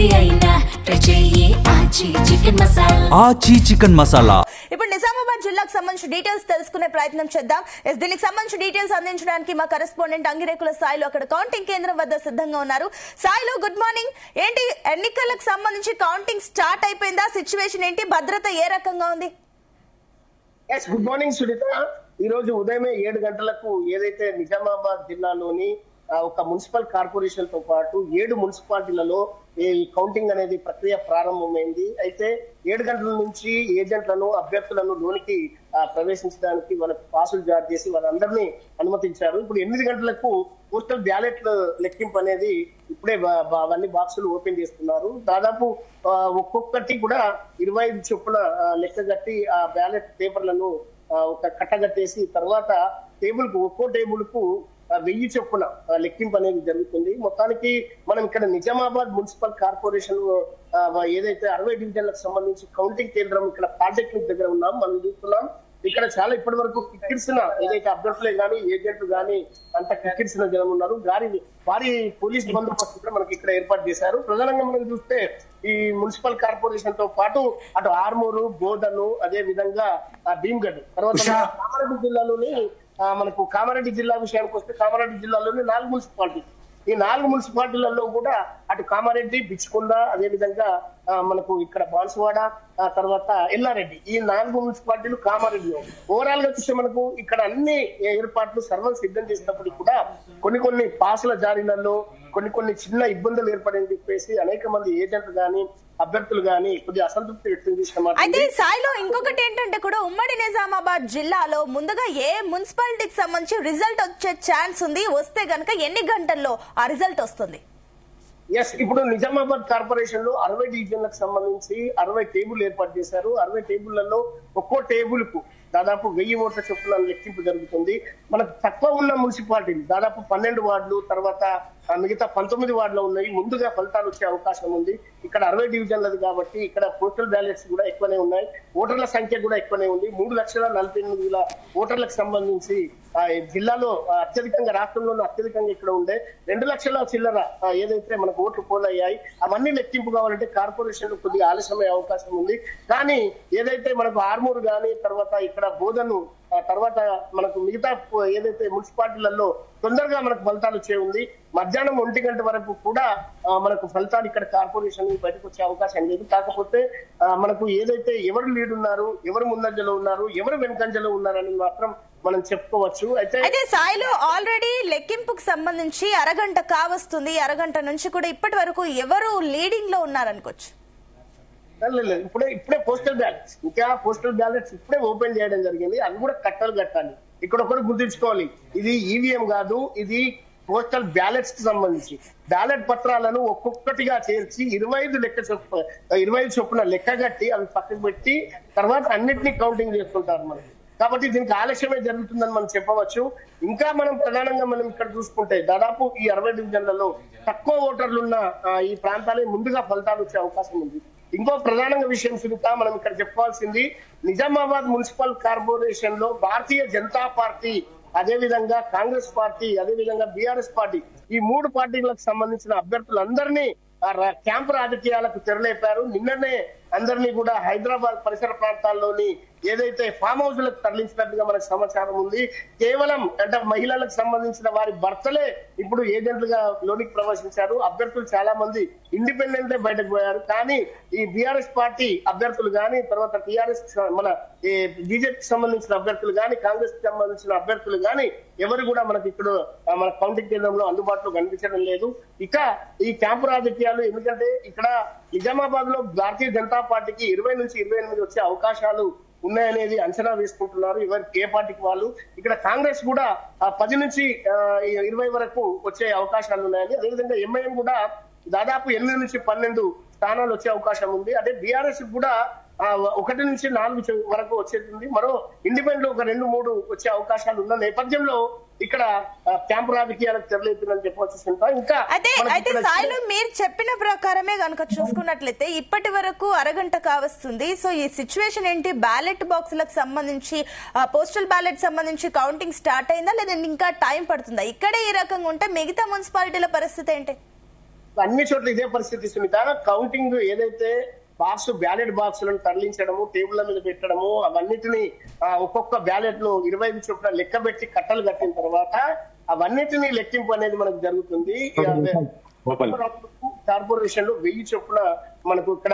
ఏది అయినా ట్రై చెయ్యి ఆచి చికెన్ మసాలా. ఆచి చికెన్ మసాలా. ఇప్పుడు నిజామాబాద్ జిల్లాకు సంబంధించిన డీటెయిల్స్ తెలుసుకునే ప్రయత్నం చేద్దాం. దీనికి సంబంధించిన డీటెయిల్స్ అందించడానికి మా కరెస్పాండెంట్ అంగిరేకుల సాయిలు అక్కడ కౌంటింగ్ కేంద్రం వద్ద సిద్ధంగా ఉన్నారు. Sailu, good morning. ఏంటి ఎన్నికలకు సంబంధించి కౌంటింగ్ స్టార్ట్ అయిపోయిందా? సిచ్యువేషన్ ఏంటి? భద్రత ఏ రకంగా ఉంది? Good morning Sunitha. ఈ రోజు ఉదయమే 7 గంటలకు ఏదైతే నిజామాబాద్ జిల్లాలోని ఒక మున్సిపల్ కార్పొరేషన్ తో పాటు 7 మున్సిపాలిటీలలో ఈ కౌంటింగ్ అనేది ప్రక్రియ ప్రారంభమైంది. అయితే 7 గంటల నుంచి ఏజెంట్లను అభ్యర్థులను లోనికి ప్రవేశించడానికి వాళ్ళకి పాసులు జారీ చేసి వాళ్ళందరినీ అనుమతించారు. ఇప్పుడు 8 గంటలకు పోస్టల్ బ్యాలెట్ లెక్కింపు అనేది ఇప్పుడే అవన్నీ బాక్సులు ఓపెన్ చేస్తున్నారు. దాదాపు ఒక్కొక్కటి కూడా 25 చొప్పున లెక్క కట్టి ఆ బ్యాలెట్ పేపర్లను ఒక కట్టగట్టేసి తర్వాత ఒక్కో టేబుల్ కు 1000 చొప్పున లెక్కింపు అనేది జరుగుతుంది. మొత్తానికి మనం ఇక్కడ నిజామాబాద్ మున్సిపల్ కార్పొరేషన్ ఏదైతే 60 డివిజన్లకు సంబంధించి కౌంటింగ్ కేంద్రం ఇక్కడ పాలిటెక్నిక్ దగ్గర ఉన్నాం. మనం చూస్తున్నాం ఇక్కడ చాలా ఇప్పటి వరకు కిక్కిరిసిన ఏదైతే అభ్యర్థులే గానీ ఏజెంట్లు గానీ అంత కిక్కిరిసిన జనం ఉన్నారు. భారీ పోలీస్ బందోబస్తు కూడా మనకి ఇక్కడ ఏర్పాటు చేశారు. ప్రధానంగా మనం చూస్తే ఈ మున్సిపల్ కార్పొరేషన్ తో పాటు అటు ఆర్మూరు, బోధను, అదే విధంగా భీమ్గఢ్, తర్వాత కామారెడ్డి జిల్లాలోని మనకు కామారెడ్డి జిల్లా విషయానికి వస్తే కామారెడ్డి జిల్లాలోని 4 మున్సిపాలిటీ. ఈ 4 మున్సిపాలిటీలలో కూడా అటు కామారెడ్డి, బిచ్చుకొండ, అదే విధంగా మనకు ఇక్కడ బాన్సువాడ, తర్వాత ఎల్లారెడ్డి, ఈ 4 మున్సిపాలిటీలు కామారెడ్డిలో. ఓవరాల్ గా చూస్తే మనకు ఇక్కడ అన్ని ఏర్పాట్లు సర్వం సిద్ధం చేసినప్పటికీ కూడా కొన్ని పాసుల జారీలలో కొన్ని చిన్న ఇబ్బందులు ఏర్పడని చెప్పేసి అనేక మంది ఏజెంట్లు గానీ అభ్యర్థులు గానీ కొద్దిగా అసంతృప్తి వ్యక్తం చేసిన. అయితే సాయిలో ఇంకొకటి ఏంటంటే కూడా ఉమ్మడి నిజామాబాద్ జిల్లాలో ముందుగా ఏ మున్సిపాలిటీకి సంబంధించి రిజల్ట్ వచ్చే ఛాన్స్ ఉంది? వస్తే గనక ఎన్ని గంటల్లో ఆ రిజల్ట్ వస్తుంది? ఇప్పుడు నిజామాబాద్ కార్పొరేషన్ లో 60 డివిజన్లకు సంబంధించి 60 టేబుల్ ఏర్పాటు చేశారు. 60 టేబుళ్లలో ఒక్కో టేబుల్ కు దాదాపు 1000 ఓట్ల చొప్పున లెక్కింపు జరుగుతుంది. మనకు తక్కువ ఉన్న మున్సిపాలిటీలు దాదాపు 12 వార్డులు, తర్వాత మిగతా 19 వార్డులు ఉన్నాయి. ముందుగా ఫలితాలు వచ్చే అవకాశం ఉంది. ఇక్కడ 60 డివిజన్లది కాబట్టి ఇక్కడ పోస్టల్ బ్యాలెట్స్ కూడా ఎక్కువనే ఉన్నాయి. ఓటర్ల సంఖ్య కూడా ఎక్కువనే ఉంది. 3,48,000 ఓటర్లకు సంబంధించి జిల్లాలో అత్యధికంగా, రాష్ట్రంలోనే అత్యధికంగా ఇక్కడ ఉండే 2 లక్షల చిల్లర ఏదైతే మనకు ఓట్లు పోలయ్యాయి అవన్నీ లెక్కింపు కావాలంటే కార్పొరేషన్ కొద్దిగా ఆలస్యమయ్యే అవకాశం ఉంది. కానీ ఏదైతే మనకు ఆర్మూరు గానీ, తర్వాత ఇక్కడ బోధను, తర్వాత మనకు మిగతా ఏదైతే మున్సిపాలిటీలలో తొందరగా మనకు ఫలితాలు వచ్చే ఉంది. మధ్యాహ్నం 1 గంట వరకు కూడా మనకు ఫలితాలు ఇక్కడ కార్పొరేషన్ బయటకు వచ్చే అవకాశం లేదు. కాకపోతే మనకు ఏదైతే ఎవరు లీడ్ ఉన్నారు, ఎవరు ముందంజలో ఉన్నారు, ఎవరు వెనుకంజలో ఉన్నారని మాత్రం మనం చెప్పుకోవచ్చు. అయితే సాయిలో ఆల్రెడీ లెక్కింపుకు సంబంధించి అరగంట కావస్తుంది. అరగంట నుంచి కూడా ఇప్పటి వరకు ఎవరు లీడింగ్ లో ఉన్నారనుకోవచ్చు? ఇప్పుడే పోస్టల్ బ్యాలెట్స్, ఇంకా పోస్టల్ బ్యాలెట్స్ ఇప్పుడే ఓపెన్ చేయడం జరిగింది. అవి కూడా కట్టలు కట్టాలి. ఇక్కడ ఒకటి గుర్తుంచుకోవాలి, ఇది ఈవీఎం కాదు, ఇది పోస్టల్ బ్యాలెట్స్ కి సంబంధించి బ్యాలెట్ పత్రాలను ఒక్కొక్కటిగా చేర్చి 25 చొప్పున లెక్క కట్టి అవి పక్కకు పెట్టి తర్వాత అన్నిటినీ కౌంటింగ్ చేసుకుంటారు మనం. కాబట్టి దీనికి ఆలస్యమే జరుగుతుందని మనం చెప్పవచ్చు. ఇంకా మనం ప్రధానంగా మనం ఇక్కడ చూసుకుంటే దాదాపు ఈ 60 డివిజన్లలో తక్కువ ఓటర్లున్న ఈ ప్రాంతాలే ముందుగా ఫలితాలు వచ్చే అవకాశం ఉంది. ఇంకో ప్రధానంగా విషయం సునీత, మనం ఇక్కడ చెప్పుకోవాల్సింది నిజామాబాద్ మున్సిపల్ కార్పొరేషన్ లో భారతీయ జనతా పార్టీ, అదే విధంగా కాంగ్రెస్ పార్టీ, అదే విధంగా బీఆర్ఎస్ పార్టీ, ఈ 3 పార్టీలకు సంబంధించిన అభ్యర్థులందరినీ క్యాంపు రాజకీయాలకు తెరలేపారు. నిన్ననే అందరినీ కూడా హైదరాబాద్ పరిసర ప్రాంతాల్లోని ఏదైతే ఫామ్ హౌస్ లకు తరలించినట్టుగా మనకు సమాచారం ఉంది. కేవలం అంటే మహిళలకు సంబంధించిన వారి భర్తలే ఇప్పుడు ఏజెంట్లుగా లోనికి ప్రవేశించారు. అభ్యర్థులు చాలా మంది ఇండిపెండెంట్ బయటకు పోయారు. కానీ ఈ బీఆర్ఎస్ పార్టీ అభ్యర్థులు గానీ, తర్వాత టీఆర్ఎస్ మన బీజేపీకి సంబంధించిన అభ్యర్థులు గానీ, కాంగ్రెస్ కి సంబంధించిన అభ్యర్థులు గానీ ఎవరు కూడా మనకి ఇక్కడ మన కౌంటింగ్ కేంద్రంలో అందుబాటులో కనిపించడం లేదు. ఇక ఈ క్యాంపు రాజకీయాలు, ఎందుకంటే ఇక్కడ నిజామాబాద్ లో భారతీయ జనతా పార్టీకి 20 నుంచి 28 వచ్చే అవకాశాలు ఉన్నాయనేది అంచనా వేసుకుంటున్నారు ఎవరికి ఏ పార్టీకి వాళ్ళు. ఇక్కడ కాంగ్రెస్ కూడా 10 నుంచి 20 వరకు వచ్చే అవకాశాలు ఉన్నాయని, అదేవిధంగా ఎంఐఎం కూడా దాదాపు 8 నుంచి 12 స్థానాలు వచ్చే అవకాశం ఉంది. అదే బీఆర్ఎస్ కూడా 1 నుంచి 4 వరకు వచ్చేది. మరో ఇండిపెండెంట్ ఒక 2-3 వచ్చే అవకాశాలు ఉన్న నేపథ్యంలో ఇక్కడ క్యాంపు రాజకీయాలకు తెరలేతుందని చెప్పవచ్చు. ఇంకా అయితే సాయిలు మీరు చెప్పిన ప్రకారమే కనుక చూసుకున్నట్లయితే ఇప్పటి వరకు అరగంట కావస్తుంది. సో ఈ సిచ్యువేషన్ ఏంటి? బ్యాలెట్ బాక్సులకు సంబంధించి, పోస్టల్ బ్యాలెట్ సంబంధించి కౌంటింగ్ స్టార్ట్ అయిందా, లేదంటే ఇంకా టైం పడుతుందా? ఇక్కడే ఈ రకంగా ఉంటే మిగతా మున్సిపాలిటీల పరిస్థితి ఏంటి? అన్ని చోట్ల ఇదే పరిస్థితి సునీత. కౌంటింగ్ ఏదైతే బ్యాలెట్ బాక్సులను తరలించడము, టేబుల్ల మీద పెట్టడము, అవన్నిటిని ఒక్కొక్క బ్యాలెట్ ను 25 చొప్పున లెక్క పెట్టి కట్టలు కట్టిన తర్వాత అవన్నిటిని లెక్కింపు అనేది మనకు జరుగుతుంది. కార్పొరేషన్ లో 1000 చొప్పున మనకు ఇక్కడ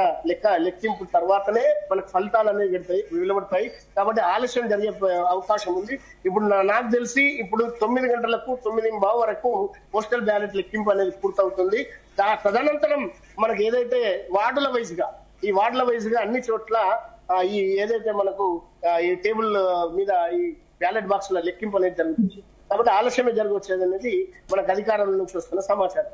లెక్కింపు తర్వాతనే మనకు ఫలితాలు అనేవి వెలువడతాయి. కాబట్టి ఆలస్యం జరిగే అవకాశం ఉంది. ఇప్పుడు నాకు తెలిసి ఇప్పుడు 9 గంటలకు 9:15 వరకు పోస్టల్ బ్యాలెట్ లెక్కింపు అనేది పూర్తవుతుంది. తదనంతరం మనకు ఏదైతే వార్డుల వైజ్ గా అన్ని చోట్ల ఈ ఏదైతే మనకు ఈ టేబుల్ మీద ఈ బ్యాలెట్ బాక్స్ లో లెక్కింపు అనేది జరుగుతుంది. కాబట్టి ఆలస్యమే జరగవచ్చేది అనేది మనకు అధికారుల నుంచి వస్తున్న సమాచారం.